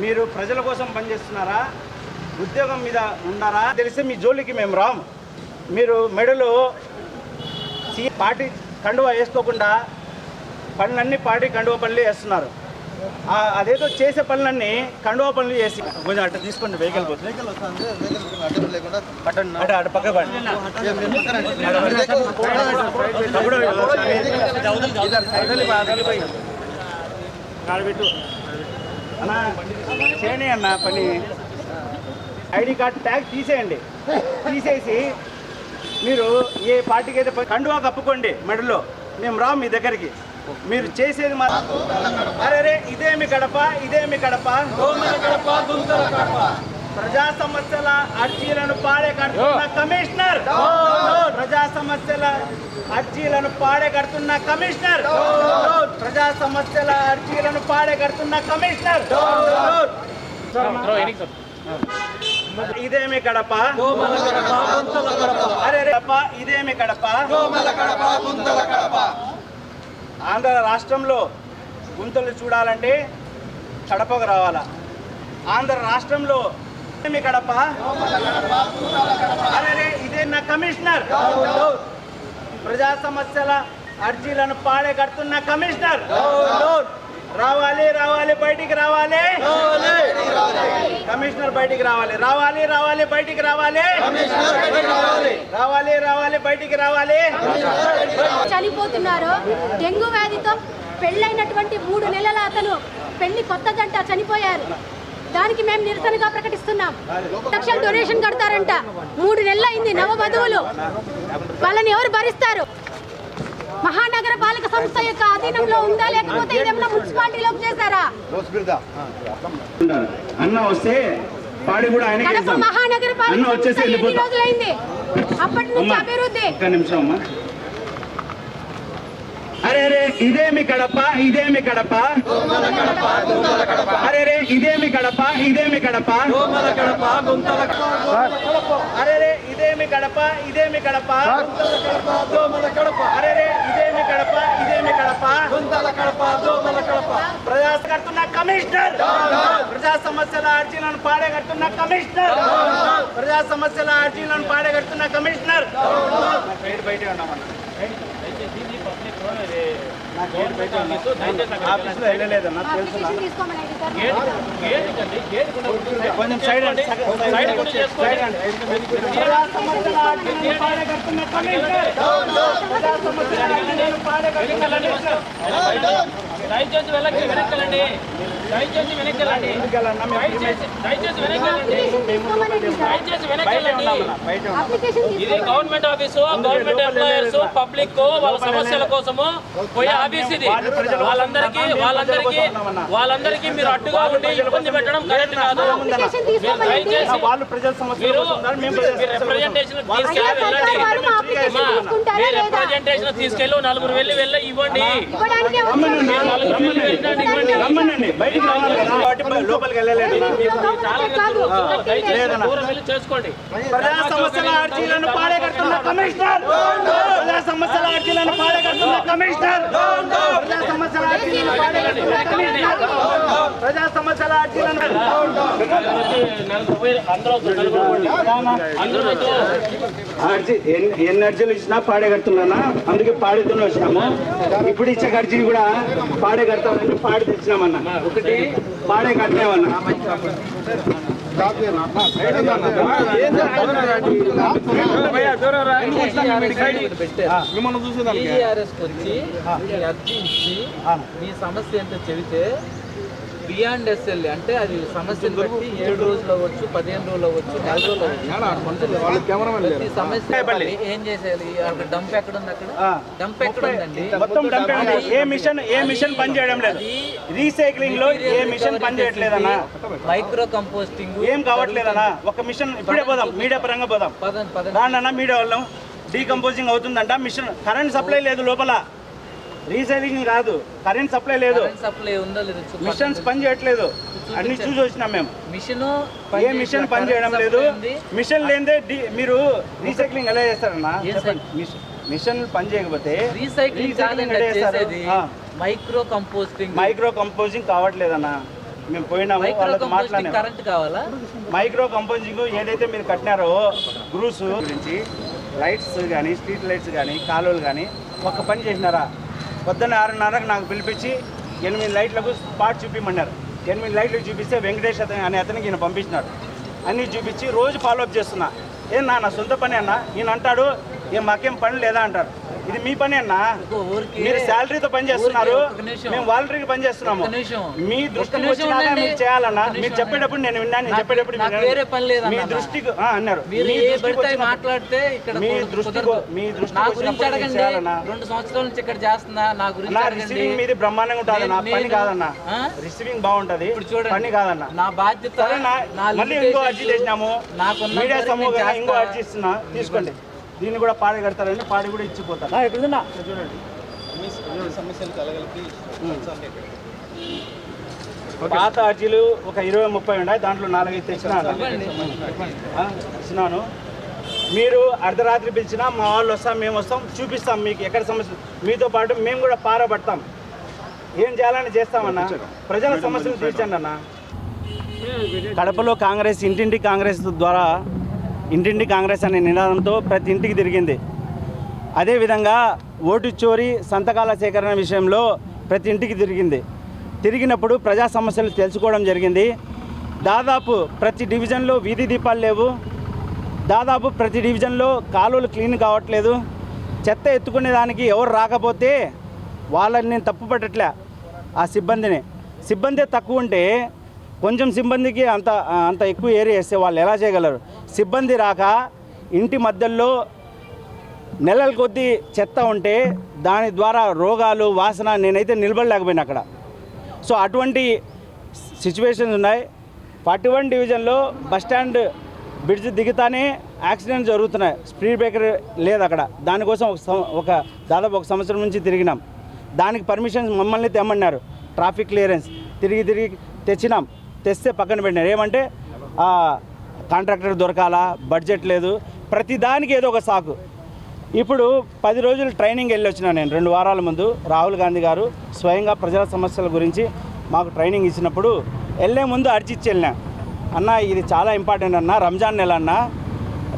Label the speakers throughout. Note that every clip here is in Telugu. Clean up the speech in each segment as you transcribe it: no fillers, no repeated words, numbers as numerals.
Speaker 1: మీరు ప్రజల కోసం పనిచేస్తున్నారా, ఉద్యోగం మీద ఉన్నారా తెలిసి మీ జోలికి మేము రాము. మీరు మెడలో పార్టీ కండువా వేసుకోకుండా పనులన్నీ పార్టీ కండువా పనులు వేస్తున్నారు. అదేదో చేసే పనులన్నీ కండువా పనులు చేసి కొంచెం అట్లా తీసుకోండి. వెహికల్ అటు పక్క పెట్టు అన్నా, చేయండి అన్న పని. ఐడి కార్డు ట్యాగ్ తీసేయండి. తీసేసి మీరు ఏ పార్టీకి అయితే కండువా కప్పుకోండి మెడలో. మేము రాము మీ దగ్గరికి. మీరు చేసేది మా అరే ఇదేమి కడప, ఇదేమి కడప, ప్రజా సమస్యల అర్జీలను పాడేకడుతున్న కమిషనర్, ప్రజా సమస్యల అర్జీలను పాడేకడుతున్న కమిషనర్, ప్రజా సమస్యల అర్జీలను పాడేకడుతున్న కమిషనర్. ఇదేమి కడప, అరే ఇదేమి కడప. ఆంధ్ర రాష్ట్రంలో గుంతలు చూడాలంటే కడపకు రావాలా. ఆంధ్ర రాష్ట్రంలో ఇదేమి కడప, అరే ఇదే నా కమిషనర్, ప్రజా సమస్యల అర్జీలను పాడే కడుతున్న కమిషనర్. రావాలి రావాలి బయటికి రావాలి, కమిషనర్ బయటికి రావాలి, రావాలి రావాలి బయటికి రావాలి, రావాలి రావాలి బయటికి రావాలి.
Speaker 2: చనిపోతున్నారు డెంగ్యూ వ్యాధితో. పెళ్ళైనటువంటి 3 నెలల అతను పెళ్లి కొత్త జంట చనిపోయారు. దానికి మేము నిరసనగా ప్రకటిస్తున్నాం. లక్షలు డొనేషన్ కడతారంట. 3 నెలలు అయింది. నవవధువులు వాళ్ళని ఎవరు భరిస్తారు? మహానగర పాలక సంస్థ యొక్క అధీనంలో ఉందా, లేకపోతే ఇదేమన్నా మున్సిపాలిటీలోకి చేశారా?
Speaker 1: అన్న వస్తే పాడి కూడా
Speaker 2: కడప మహానగర పాలక సంస్థ ఎన్ని రోజులైంది? అప్పటి నుంచి అభివృద్ధి.
Speaker 1: ఒక్క నిమిషం అమ్మా. అరే ఇదేమి కడప, ఇదేమి కడప, అరే ఇదేమి కడప, ఇదేమి కడప, అరే ఇదేమి కడప, ఇదేమి కడప, అరే ఇదేమి కడప, ఇదేమి కడప, ప్రజా కడుతున్న కమిషనర్, ప్రజా సమస్యల అర్జీలను పాడేగడుతున్న కమిషనర్, ప్రజా సమస్యల అర్జీలను పాడేగడుతున్న కమిషనర్. బయట ఉన్నామన్నా, ఆఫీస్లో వెళ్ళలేదన్నా తెలుసు. కొంచెం సైడ్ అండి, సైడ్ అండి. ప్రజా సమస్యల అర్జీలను పాడేగడుతున్న కమిషనర్, ప్రజా సమస్యల అర్జీలను పాడేగడుతున్న కమిషనర్.
Speaker 3: దయచేసి వెనక్కి వెనక్కండి, దయచేసి వెనక్కండి, దయచేసి వెనక్కండి, దయచేసి వెనక్కండి. ఇది government office, government employers, public వాళ్ళ సమస్యల కోసము పోయే ఆఫీస్ ఇది. వాళ్ళందరికీ మీరు అడ్డుగా ఉండి ఇబ్బంది పెట్టడం కరెక్ట్ కాదు. దయచేసి మీరు రిప్రజెంటేషన్ తీసుకెళ్ళి 4 వెళ్ళి ఇవ్వండి.
Speaker 1: లోపలికి వెళ్ళలేదు.
Speaker 3: చేసుకోండి.
Speaker 1: ప్రజా సమస్యల అర్జీలను పాడేగడుతున్న కమిషనర్, ప్రజా సమస్యల అర్జీలను పాడేగడుతున్న కమిషనర్, ప్రజా సమస్యల అర్జీలను పాడేగడుతున్న కమిషనర్, ప్రజా సమస్యల అర్జీలను ఎన్ని అర్జీలు ఇచ్చినా పాడేగడుతున్నా, అందుకే పాడుతూనే వచ్చినాము. ఇప్పుడు ఇచ్చే అర్జీని కూడా పాడే కడతామని పాడి తెచ్చినామన్నా. ఒకటి పాడే కట్టినామన్నా.
Speaker 4: మిమ్మల్ని చూసి అర్జీ ఇచ్చి మీ సమస్య ఎంత చెబితే బియాండ్ ఎస్ఎల్ అంటే అది సమస్యను బట్టి 7 రోజులు అవ్వచ్చు, 15 రోజులు అవ్వచ్చు, 4 రోజులు అవ్వచ్చు. సమస్య ఏం చేసేయాలి? డంప్ ఎక్కడ ఉంది? అక్కడ డంప్ ఎక్కడ ఉందండి?
Speaker 1: మొత్తం డంప్. ఏ మిషన్ పని చేయడం లేదు. రీసైక్లింగ్ లో ఏ మిషన్ పని చేయట్లేదన్నా.
Speaker 4: మైక్రో కంపోస్టింగ్
Speaker 1: ఏం కావట్లేదన్నా. ఒక మిషన్ ఇప్పుడే పోదాం, మీడియా పరంగా పోదాం. దాంట్లో మీడియా వాళ్ళం డీకంపోజింగ్ అవుతుందంట. మిషన్ కరెంట్ సప్లై లేదు లోపల. రీసైక్లింగ్ కాదు, కరెంట్ సప్లై లేదు. మిషన్స్ పని చేయట్లేదు. అన్ని చూసి వచ్చినాం మేము. ఏ మిషన్ పని చేయడం లేదు. మిషన్ లేదే మీరు రీసైక్లింగ్ ఎలా చేస్తారన్నా చెప్పండి. మిషన్లు పని చేయకపోతే
Speaker 4: రీసైక్లింగ్ కాదండి
Speaker 1: ఎక్కడ చేస్తారు?
Speaker 4: చేసేది, మైక్రో కంపోస్టింగ్.
Speaker 1: మైక్రో కంపోజింగ్ కావట్లేదన్నా. మేము పోయినాము,
Speaker 4: మైక్రో
Speaker 1: వాళ్ళతో
Speaker 4: కంపోస్టింగ్
Speaker 1: మాట్లాడినాము.
Speaker 4: కరెంట్ కావాలా?
Speaker 1: మైక్రో కంపోజింగ్ ఏదైతే మీరు కట్టినారో గ్రూస్ గురించి లైట్స్ కానీ స్ట్రీట్ లైట్స్ కానీ కాలువలు కానీ ఒక్క పని చేసినారా? పొద్దున్న 6:30కు నాకు పిలిపించి 8 లైట్లకు స్పాట్ చూపించమన్నారు. 8 లైట్లు చూపిస్తే వెంకటేష్ అనే అతనికి ఈయన పంపించినాడు. అన్నీ చూపించి రోజు ఫాలోఅప్ చేస్తున్నా. ఏం నా సొంత పని అన్న? ఈయన అంటాడు మాకేం పని లేదా అంటారు. ఇది మీ పని అన్నా? మీరు శాలరీతో పని చేస్తున్నారు, మేము వాలంటరీకి పని చేస్తున్నాము. మీ దృష్టికి వచ్చినాక మీరు చేయాలన్నా. మీరు చెప్పేటప్పుడు నేను విన్నాను, నేను చెప్పేటప్పుడు
Speaker 4: వేరే పని లేదా
Speaker 1: మీ దృష్టికి అన్నారు.
Speaker 4: మాట్లాడితే ఇక్కడ
Speaker 1: మీ దృష్టి
Speaker 4: నా గురించి అడగండి. 2 సంవత్సరాల నుంచి ఇక్కడ చేస్తున్నా, నా గురించి
Speaker 1: రిసీవింగ్ మీది బ్రహ్మాండంగా ఉంటుంది. నా పని కాదన్నా, రిసీవింగ్ బాగుంటది, పని కాదన్నా.
Speaker 4: నా బాధ్యత.
Speaker 1: మళ్ళీ ఇంకో అర్జీ చేసినాము, మీడియా సమూహంగా ఇంకో అర్జీ ఇస్తున్నా, తీసుకోండి. దీన్ని కూడా పాడి కడతారని పాడి కూడా ఇచ్చిపోతారు. ఎక్కడుందా చూడండి. పాత అర్జీలు ఒక 20-30 ఉన్నాయి, దాంట్లో 4-5 ఇచ్చినాను. మీరు అర్ధరాత్రి పిలిచినా మా వాళ్ళు వస్తాం, మేము వస్తాం, చూపిస్తాం మీకు ఎక్కడ సమస్య. మీతో పాటు మేము కూడా పారబడతాం. ఏం చేయాలని చేస్తామన్నా. ప్రజల సమస్యలు తీర్చండి అన్న. కడపలో కాంగ్రెస్ ఇంటింటి కాంగ్రెస్ ద్వారా ఇంటింటి కాంగ్రెస్ అనే నినాదంతో ప్రతి ఇంటికి తిరిగింది. అదేవిధంగా ఓటు చోరీ సంతకాల సేకరణ విషయంలో ప్రతి ఇంటికి తిరిగినప్పుడు ప్రజా సమస్యలు తెలుసుకోవడం జరిగింది. దాదాపు ప్రతి డివిజన్లో వీధి దీపాలు లేవు, దాదాపు ప్రతి డివిజన్లో కాలువలు క్లీన్ కావట్లేదు. చెత్త ఎత్తుకునే దానికి ఎవరు రాకపోతే వాళ్ళని నేను తప్పు పట్టట్లే, ఆ సిబ్బంది తక్కువ ఉంటే కొంచెం సిబ్బందికి అంత ఎక్కువ ఏరియా వేస్తే వాళ్ళు ఎలా చేయగలరు? సిబ్బంది రాక ఇంటి మధ్యలో నెలల కొద్దీ చెత్త ఉంటే దాని ద్వారా రోగాలు వాసన, నేనైతే నిలబడలేకపోయినా అక్కడ. సో అటువంటి సిచ్యువేషన్స్ ఉన్నాయి. 41 డివిజన్లో బస్టాండ్ బ్రిడ్జ్ దిగుతానే యాక్సిడెంట్ జరుగుతున్నాయి, స్పీడ్ బ్రేకర్ లేదు అక్కడ. దానికోసం దాదాపు 1 సంవత్సరం నుంచి తిరిగినాం. దానికి పర్మిషన్ మమ్మల్ని తెమ్మన్నారు, ట్రాఫిక్ క్లియరెన్స్ తిరిగి తెచ్చినాం. తెస్తే పక్కన పెట్టినారు. ఏమంటే కాంట్రాక్టర్ దొరకాలా, బడ్జెట్ లేదు, ప్రతి దానికి ఏదో ఒక సాకు. ఇప్పుడు 10 రోజులు ట్రైనింగ్ వెళ్ళి వచ్చినా నేను 2 వారాల ముందు. రాహుల్ గాంధీ గారు స్వయంగా ప్రజల సమస్యల గురించి మాకు ట్రైనింగ్ ఇచ్చినప్పుడు వెళ్ళే ముందు అర్జీ ఇచ్చి వెళ్ళినా. అన్న ఇది చాలా ఇంపార్టెంట్ అన్న, రంజాన్ నెల అన్న,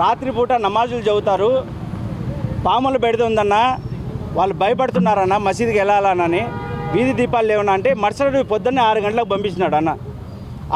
Speaker 1: రాత్రిపూట నమాజులు చదువుతారు, పాములు పెడుతుందన్న, వాళ్ళు భయపడుతున్నారన్న మసీదుకి వెళ్ళాలనని, వీధి దీపాలు లేవన్నా అంటే మరుసటి పొద్దున్నే 6 గంటలకు పంపించినాడు అన్న.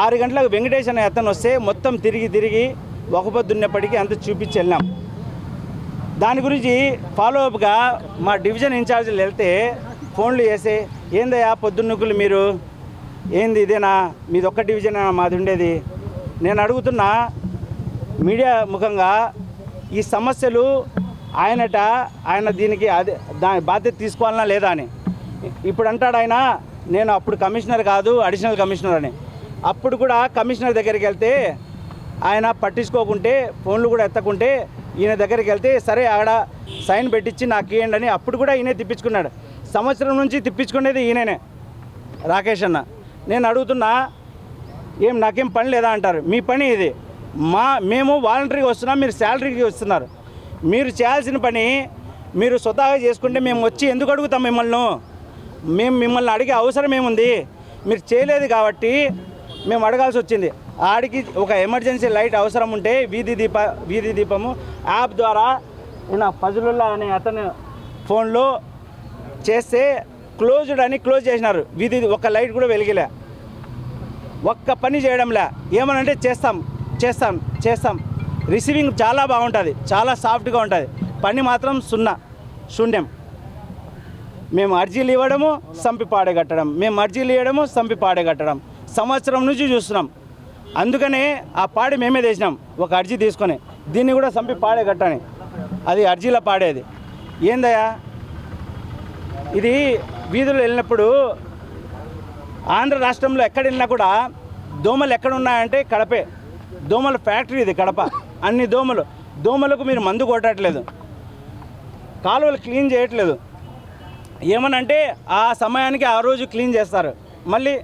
Speaker 1: 6 గంటలకు వెంకటేష్ అనే అతను వస్తే మొత్తం తిరిగి ఒక పొద్దున్నప్పటికీ అంత చూపించి వెళ్ళాం. దాని గురించి ఫాలోఅప్గా మా డివిజన్ ఇన్ఛార్జీలు వెళ్తే ఫోన్లు చేసి, ఏందయ్యా పొద్దున్నుకులు మీరు, ఏంది ఇదేనా మీది ఒక్క డివిజన్ మాది ఉండేది? నేను అడుగుతున్నా మీడియా ముఖంగా, ఈ సమస్యలు ఆయన దీనికి దాని బాధ్యత తీసుకోవాలన్నా లేదా అని. ఇప్పుడు అంటాడు ఆయన, నేను అప్పుడు కమిషనర్ కాదు అడిషనల్ కమిషనర్ అని. అప్పుడు కూడా కమిషనర్ దగ్గరికి వెళ్తే ఆయన పట్టించుకోకుంటే, ఫోన్లు కూడా ఎత్తకుంటే, ఈయన దగ్గరికి వెళ్తే సరే ఆడ సైన్ పెట్టించి నాకు ఇవ్వండి అని అప్పుడు కూడా ఈయనే తిప్పించుకున్నాడు. సంవత్సరం నుంచి తిప్పించుకునేది ఈయననే, రాకేష్ అన్న. నేను అడుగుతున్నా, నాకేం పని లేదా అంటారు. మీ పని ఇది. మేము వాలంటరీగా వస్తున్నాం, మీరు శాలరీకి వస్తున్నారు. మీరు చేయాల్సిన పని మీరు స్వతహాగా చేసుకుంటే మేము వచ్చి ఎందుకు అడుగుతాం మిమ్మల్ని? మేము మిమ్మల్ని అడిగే అవసరం ఏముంది? మీరు చేయలేదు కాబట్టి మేము అడగాల్సి వచ్చింది. ఆడికి ఒక ఎమర్జెన్సీ లైట్ అవసరం ఉంటే వీధి దీపము యాప్ ద్వారా నా ఫజలుల్లా అనే అతను ఫోన్లో చేస్తే క్లోజ్డ్ అని క్లోజ్ చేసినారు. ఒక లైట్ కూడా వెలిగిలే, ఒక్క పని చేయడంలే. ఏమనంటే చేస్తాం. రిసీవింగ్ చాలా బాగుంటుంది, చాలా సాఫ్ట్గా ఉంటుంది, పని మాత్రం శూన్యం. మేము అర్జీలు ఇవ్వడము సంపి పాడగట్టడం, సంవత్సరం నుంచి చూస్తున్నాం. అందుకనే ఆ పాడి మేమే తెచ్చినాం, ఒక అర్జీ తీసుకొని దీన్ని కూడా సంపి పాడగట్టని. అది అర్జీల పాడేది. ఏందయ్యా ఇది? వీధులు వెళ్ళినప్పుడు ఆంధ్ర రాష్ట్రంలో ఎక్కడ వెళ్ళినా కూడా దోమలు ఎక్కడ ఉన్నాయంటే కడపే. దోమల ఫ్యాక్టరీ ఇది కడప. అన్ని దోమలకు మీరు మందు కొట్టట్లేదు, కాలువలు క్లీన్ చేయట్లేదు. ఏమనంటే ఆ సమయానికి ఆ రోజు క్లీన్ చేస్తారు, మళ్ళీ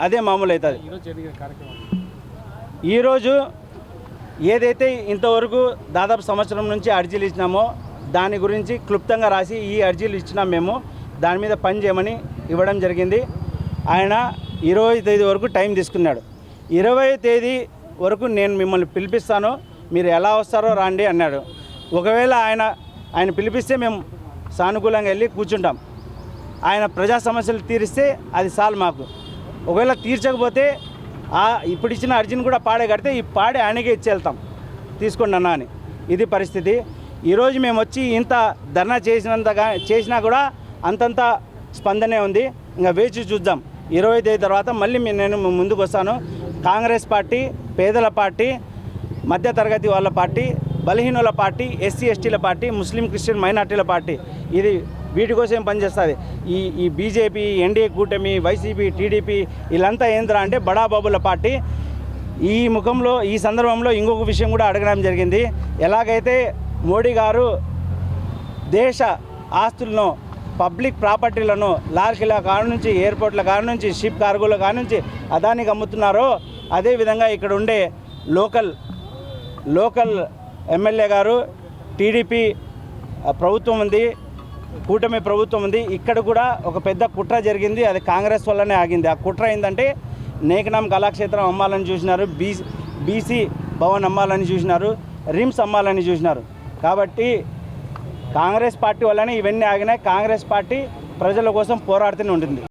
Speaker 1: అదే మామూలు అవుతుంది. ఈరోజు ఏదైతే ఇంతవరకు దాదాపు సంవత్సరం నుంచి అర్జీలు ఇచ్చినామో దాని గురించి క్లుప్తంగా రాసి ఈ అర్జీలు ఇచ్చినాం మేము. దాని మీద పని చేయమని ఇవ్వడం జరిగింది. ఆయన 20వ తేదీ వరకు టైం తీసుకున్నాడు. 20వ తేదీ వరకు నేను మిమ్మల్ని పిలిపిస్తాను, మీరు ఎలా వస్తారో రాండి అన్నాడు. ఒకవేళ ఆయన పిలిపిస్తే మేము సానుకూలంగా వెళ్ళి కూర్చుంటాం. ఆయన ప్రజా సమస్యలు తీరిస్తే అది చాలు మాకు. ఒకవేళ తీర్చకపోతే ఇప్పుడు ఇచ్చిన అర్జీని కూడా పాడే కడితే ఈ పాడే ఆయనకే ఇచ్చి వెళ్తాం, తీసుకోండి అన్న అని. ఇది పరిస్థితి. ఈరోజు మేము వచ్చి ఇంత ధర్నా చేసినా కూడా అంతంత స్పందనే ఉంది. ఇంకా వేచి చూద్దాం. 20వ తేదీ తర్వాత మళ్ళీ నేను ముందుకు వస్తాను. కాంగ్రెస్ పార్టీ పేదల పార్టీ, మధ్యతరగతి వాళ్ళ పార్టీ, బలహీనుల పార్టీ, ఎస్సీ ఎస్టీల పార్టీ, ముస్లిం క్రిస్టియన్ మైనార్టీల పార్టీ. ఇది వీటి కోసం పనిచేస్తుంది. ఈ బీజేపీ, ఎన్డీఏ కూటమి, వైసీపీ, టీడీపీ వీళ్ళంతా ఏంద్రా అంటే బడాబాబుల పార్టీ. ఈ సందర్భంలో ఇంకొక విషయం కూడా అడగడం జరిగింది. ఎలాగైతే మోడీ గారు దేశ ఆస్తులను, పబ్లిక్ ప్రాపర్టీలను లారీల కాడ నుంచి, ఎయిర్పోర్ట్ల కాడ నుంచి, షిప్ కార్గోల కాడ నుంచి అదానికి అమ్ముతున్నారో అదేవిధంగా ఇక్కడ ఉండే లోకల్ ఎమ్మెల్యే గారు, టీడీపీ ప్రభుత్వం ఉంది, కూటమి ప్రభుత్వం ఉంది. ఇక్కడ కూడా ఒక పెద్ద కుట్ర జరిగింది. అది కాంగ్రెస్ వల్లనే ఆగింది. ఆ కుట్ర ఏంటంటే నేకనాం కళాక్షేత్రం అమ్మాలని చూసినారు, బీసీ భవన్ అమ్మాలని చూసినారు, రిమ్స్ అమ్మాలని చూసినారు. కాబట్టి కాంగ్రెస్ పార్టీ వల్లనే ఇవన్నీ ఆగినాయి. కాంగ్రెస్ పార్టీ ప్రజల కోసం పోరాడుతూనే ఉంటుంది.